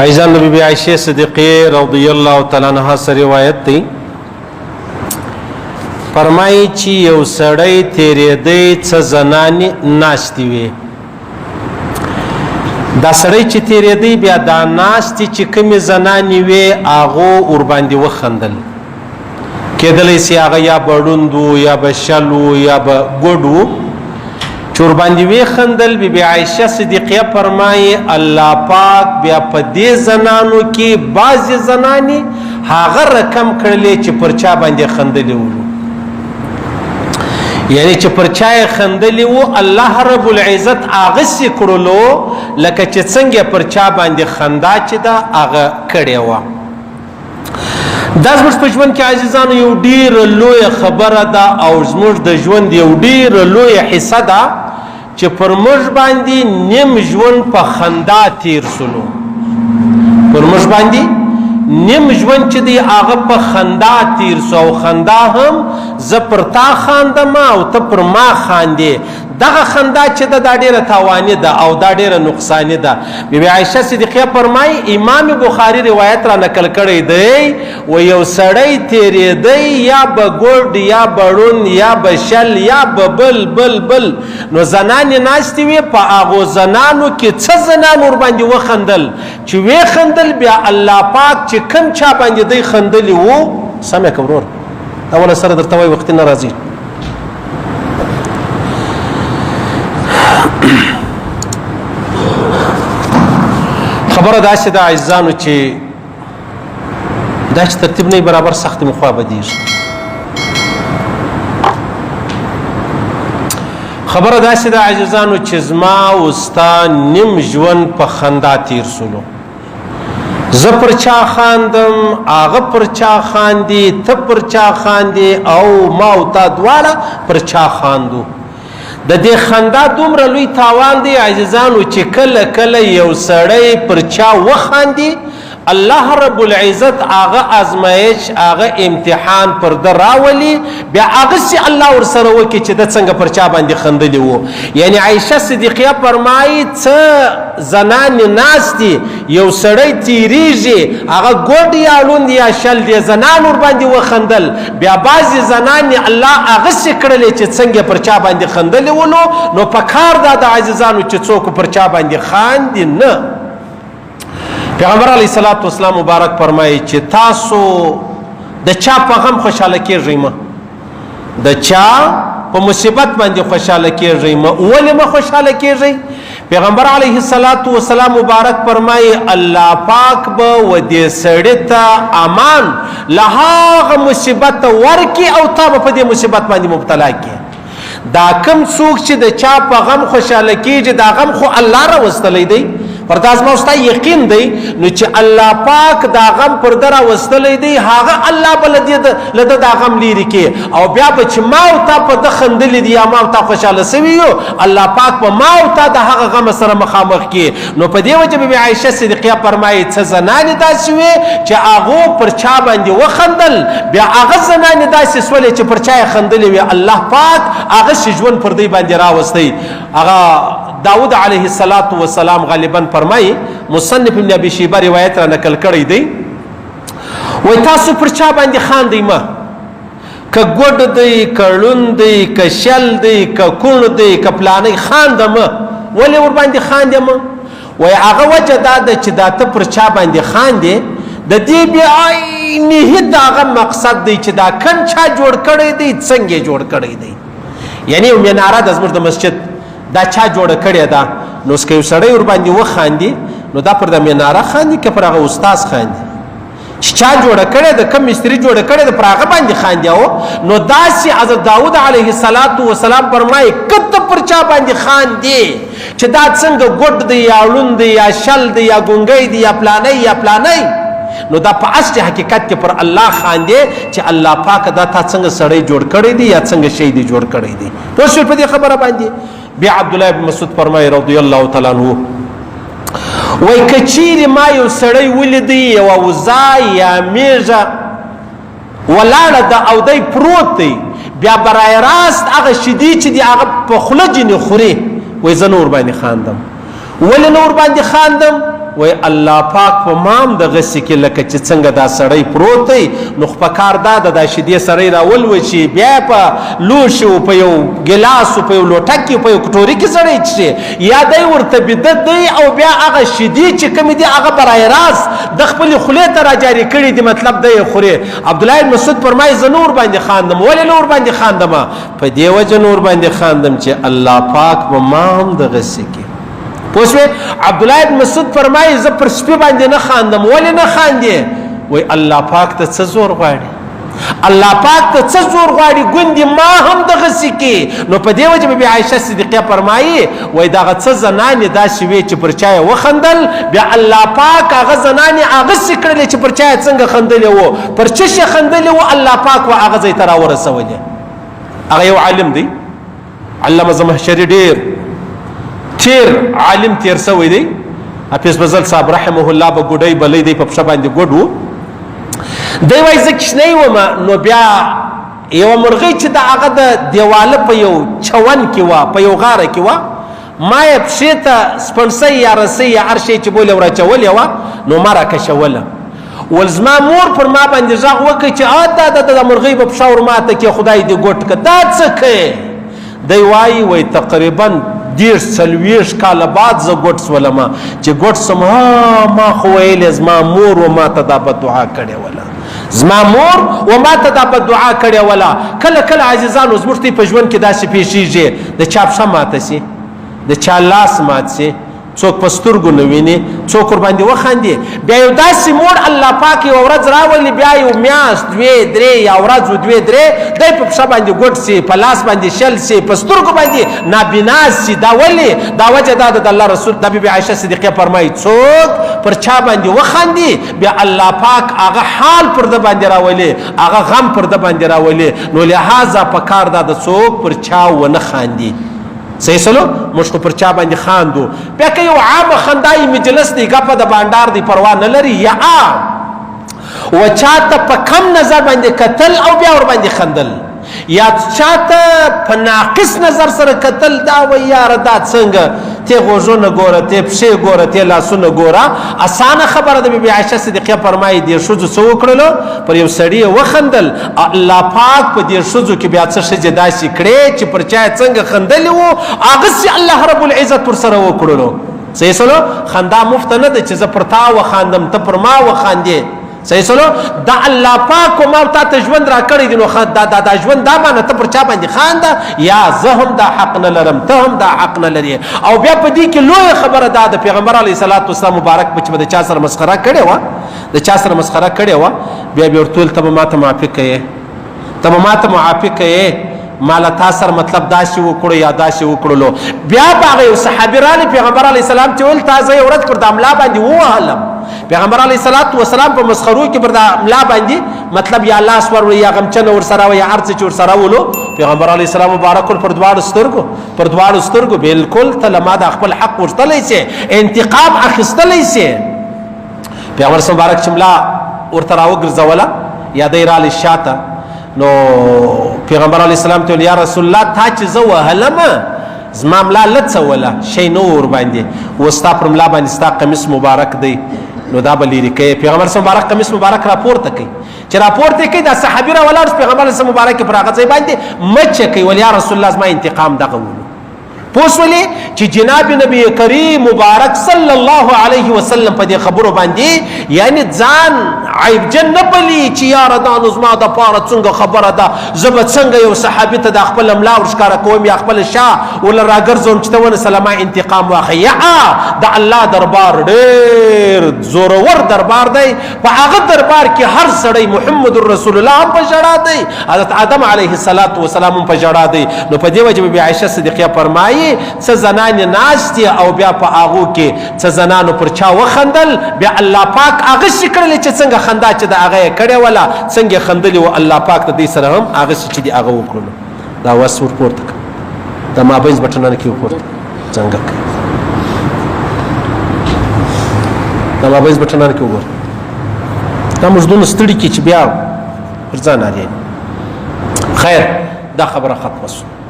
ایضا نبی بی عائشہ صدیقی رضی اللہ تعالی عنہا سے روایت دی فرمایي چې یو سړی تیرېدی څه زنانې ناستې وې دا سړی چې تیرېدی بیا دا ناستې چې کومې زنانې وې هغو ورباندې وخندل کېدلی سي هغه یا به ړوند و یا به شل و یا به ګوډ و چې ورباندې وخندل بی بی عائشه صدیقیه فرمایي الله پاک بیا په دې زنانو کې بعضې زنانې هغه رقم کړلې چې پر چا باندې خندلې وو یعنی چې پر چا خندلې وو الله رب العزت هغه سي کړلو لکه چې څنګه پر چا باندې خندا چې دا هغه کړې وه دا زموږ په ژوند کې عزیزانو یو ډېره لویه خبره ده او زموږ د ژوند یو ډېره لویه حصه ده چې پر موږ باندې نیم ژوند په خندا تیر سلو پر موږ باندې نیم ژوند چې دی هغه په خندا تیر سو او خندا هم زه پر تا خاندم او ته پر ما خاندې دغه خندا چې دا ډیره تاواني ده او دا ډیره نقصاني ده بی بی عائشه صدیقیه فرمایي امام بخاری روایت را نقل کړی دی و یو سړی تیرېدی یا به ګوډ یا به ړوند یا به شل یا به بل بل بل نو زنانې ناستې وې په هغو زنانو کې څه زنان ورباندې وخندل چې وخندل بیا الله پاک چې کوم چا باندې دی خندلي وو سمې که ورور اوله سره درته وایي وختي نه راځي خبره داسې ده عزیزانو چې دا چې ترتیب نه برابر سخت مخوا بدیږي خبره داسې ده عزیزانو چې زما او ستا نیم ژوند په خندا تیر سولو زه پر چا خاندم هغه پر چا خاندي ته پر چا خاندي او ما او تا دواړه پر چا خاندو د دې خندا دومره لوی تاوان دی عزیزانو چې کله کله یو سړی پر چا وخاندي الله رب العزت هغه ازمایش هغه امتحان پر در راولي بیا هغه سي الله ورسره وکړي چې د څنګه پر چا باندې خندلي وو یعنی عائشه صدیقیه فرمایي څه زنان ناستي یو سړی تیریږي هغه ګوډ یا لوند یا شل دی زنان ور باندې وخندل بیا بعضې زنان الله هغه سي کړلې چې څنګه پر چا باندې خندلي ولو نو په کار دا د عزیزانو چې څوک پر چا باندې خاندي نه پیغمبر علیه الصلاۃ والسلام مبارک فرمایي چې تاسو د چا په غم خوشاله کیږئ مه د چا په مصیبت باندې خوشاله کیږئ مه ولې مه خوشاله کیږئ پیغمبر علیه الصلاۃ والسلام مبارک فرمایي الله پاک به و دې سړي ته امان له هغه مصیبت ورکي او تا به په دې مصیبت باندې مبتلا کړي دا کم څوک چې د چا په غم خوشاله کیږي دا غم خو الله راوستلی دی پر تاسو مو ستا یقین دی نو چې الله پاک دا غم پر درا وستلی دی هغه الله بل دې لده دا غم لري کې او بیا به چې ما او تا په د خندلې دی یا ما او تا خوشاله سوي یو الله پاک په ما او تا د هغه غم سره مخامخ کې نو په دې وجه بی عائشه صدیقیه فرمایي څه زنانې داسې وې چې هغه پر چا باندې وخندل بیا هغه زنانې داسې سولې چې پر چا خندلې وي الله پاک هغه ژوند پر دې باندې راوستي هغه داود علیه السلام غالبا فرمایي مصنف ابن ابي شيبه روایت را نقل کړی دی وای تاسو پر چا باندې خاندئ مه که ګوډ دی که ړوند دی که شل دی که کوڼ دی که پلانی خاندم ولې ور باندې خاندم وای هغه وجه دا ده چې دا ته پر چا باندې خاندې د دې بیا عینه دغه مقصد دی چې دا کم چا جوړ کړی دی څنګه جوړ کړی دی یعنی مناره د زموږ د مسجد دا چا جوړه کړې ده نو که یو سړی ور باندې وخاندي نو دا پر د مناره خاندي که پر هغه استاد خاندي چې چا جوړه کړې ده کوم مستري جوړه کړې ده پر هغه باندې خاندي نو داسې حضرت داود علیه السلام فرمایي کته پر چا باندې خاندي چې دا څنګه ګوډ دی یا ړوند دی یا شل دی یا ګونګی دی یا پلانی نو دا په اصل حقیقت کې پر الله خاندي چې الله پاک دا تا څنګه سړی جوړ کړی دی یا څنګه شی دی جوړ کړی دی پوه شو په دې خبره باندې بیا عبد الله بن مسعود فرمایي رضی الله تعالی عنہ وای کچیر ما یو سړی ولیدي یو وزا یا میژه ولاړه د او دی پروت دی بیا برای راست هغه شدي چې دی هغه په خوله جنې خوري وای زه نور باندې خاندم ولې نور باندې خاندم وای الله پاک په مام دغسې کې لکه چې څنګه دا سړی پروت دی نو خو په کار دا ده دا شیدې سړی راولوچي بیا په لوښو په یو ګیلاس په یو لوټه کې په یو کټوري کې سړی څښي یا دی ورته بدعت دی او بیا هغه شیدې چې کومې دي هغه برای راست د خپلې خولې ته راجاري کړي دي مطلب دی یې خوري. عبدالله بن مسعود فرمایي زه نور باندې خاندم. ولې نور باندې خاندم؟ په دې وجه نور باندې خاندم چې الله پاک په ما هم دغسې کې پوه شوې. عبدالله بن مسعود فرمایي زه پر سپي باندې نه خاندم. ولې نه خاندې؟ وایي الله پاک ته څه زور غواړي؟ الله پاک ته څه زور غواړي؟ ګوندې ما هم دغسې کې. نو په دې وجه بیا عایشه صدیقه فرمایي وایي دغه څه زنانې داسې وې چې پر چا یې وخندل بیا الله پاک هغه زنانې هغسې کړلې چې پر چا یې څنګه خندلې وو پر څه شي خندلې وو الله پاک و هغه ځای ته راورسولې. هغه یو عالم دی علامه زمخشري ډېر تیر عالم تیر سوی دی. حافظ فضل صاحب رحمه الله به ګوډۍ بلی دی په پښه باندې ګوډ و دی وایي زه کښنی ومه نو بیا یوه مرغۍ چې د هغه د دیواله په یو چون کې وه په یو غاړه کې وه ما یې پښې ته سپنسۍ یا رسۍ یا هر شی چې بولې وراچولې وه نو ما راکشوله. ول زما مور پر ما باندې غږ وکړ چې دا د مرغۍ په پښه ور ماته کې خدای دې ګوټ که دا څه کوې؟ دی وایي تقریبا 40 کاله بعد زه ګوټ سولم چې ګوټ سم ما خو ویلې زما مور و ما ته دا بددعا کړې وله زما مور و ما ته دا بددعا کړې وله. کله کله عزیزانو زموږ ته په ژوند کې داسې پیښیږي د چا پښه ماته سي د چا لاس مات سي څوک په سترګو نه ویني څوک ورباندې وخاندي بیا یو داسې موړ الله پاک یو ورځ راولي بیا یو میاشت 2 3 یا ورځ 2 3 دی په پښه باندې ګوټ سي په لاس باندې شل سي په سترګو باندې نابینا سي. دا ولې دا وجه دا د الله رسول د بیبي عایشه صدیقه فرمایي څوک پر چا باندې وخاندي بیا الله پاک هغه حال پر د باندې راولي هغه غم پر د باندې راولي. نو لهذا په کار دا د څوک پر چا ونه خاندي صحیح سلو موږ خو پر چا باندې خاندو بیا که یو عامه خندایي مجلس دی ګپه د بانډار دی پروا نه لري یا و چاته په کم نظر باندې کتل او بیا ور باندې خندل یا چاته په ناقص نظر سره کتل دا و یاره دا څنګه ته غوږونه ګوره ته پښې ګوره ته لاسونه ګوره اسانه خبره ده. بیبي عایشه صدیقه فرمایي دې ښځو څه وکړلو پر یو سړي وخندل الله پاک په دې ښځو کې بیا څه ښځې داسې کړې چې پر چا څنګه خندلې وو هغسې الله رب العزت پر سره وکړلو. صحیح سلو خندا مفته نه ده چې زه پر تا وخاندم ته پر ما وخاندې. صحیح سلو دا الله پاک و ما تا ته ژوند را کړی دی نو دا ژوند دا معنی ته پر چا باندې خانده یا زه هم دا حق نه لرم ته هم دا حق نه لري. او بیا په دې کې لویه خبره دا د پیغمبر علیه صلات وسلام مبارک به چې د چا سره مسخره کړې وه د چا سره مسخره کړې وه بیا به ورته ویل ته به ما ته معافي کوې ته به ما ته معافي کوې ماله تا سره مطلب داسې وکړو یا داسې وکړلو. بیا به هغه یو صحابي راغلی پیغمبر علیه السلام چې ویل تا زه یو ورځ پر د ملا باندې ووهلم. پیغمبر علیه الصلاة والسلام په مسخرو کې پر د ملا باندې مطلب یا لاس ور یا غمچنه ورسره و یا هر څه چې ورسره ولو پیغمبر علیه السلام مبارک پر دواړو سترګو بالکل ته له ما د خپل حق غوښتلی سي انتقام اخیستلی سي. پیغمبر مبارک چې ملا ورته راوګرځوله یا دی رالی شاته نو پیغمبر علیه السلام ته یا رسول الله تا چې زه وهلم زما ملا لڅوله شی نه ور باندې وستا پر ملا باندې ستا قمیص مبارک دی نو دا به لرې کوي. پیغمبر مبارک قمیص مبارک راپورته کوي چې راپورته کوي دا صحابي راولاړ پیغمبر مبارک پر هغه ځای باندې مچه کوي ول یا رسول الله زما انتقام دغه ولو پوسولې چې جناب نبی کریم مبارک صلی الله علیه وسلم په دې خبرو باندې یعنی ځان عیب جن نه بلی چې یاره دا نو زما د پاره څنګه خبره ده زه به څنګه یو صحابي ته د خپل ملا ورښکاره کوم یا خپل شاه ولا راګرځوم چې ته ونه سلامه انتقام واخلي. د الله دربار ډېر زورور دربار دی په هغه دربار کې هر سړی محمد رسول الله هم په ژړا دی حضرت آدم علیه السلام هم په ژړا دی. نو په دې وجه بیبي عایشه صدیقه فرمایي څه زنانې ناستې او بیا په هغو کې څه زنانو پر چا وخندل بیا الله پاک هغسې کړلې چې څنګه خندا چې د هغه یې کړې وله څنګه یې خندلې و الله پاک د دې سره هم هغسې چې دي هغه وکړلو. دا وس ورپورته کړه د مابینځ بټنانه کې ورپورته څنګه کوي د مابینځ بټنانه کې وګوره دا موږ دونه ستړي کې چې بیا پر ځان اړین خیر دا خبره ختمه شوه.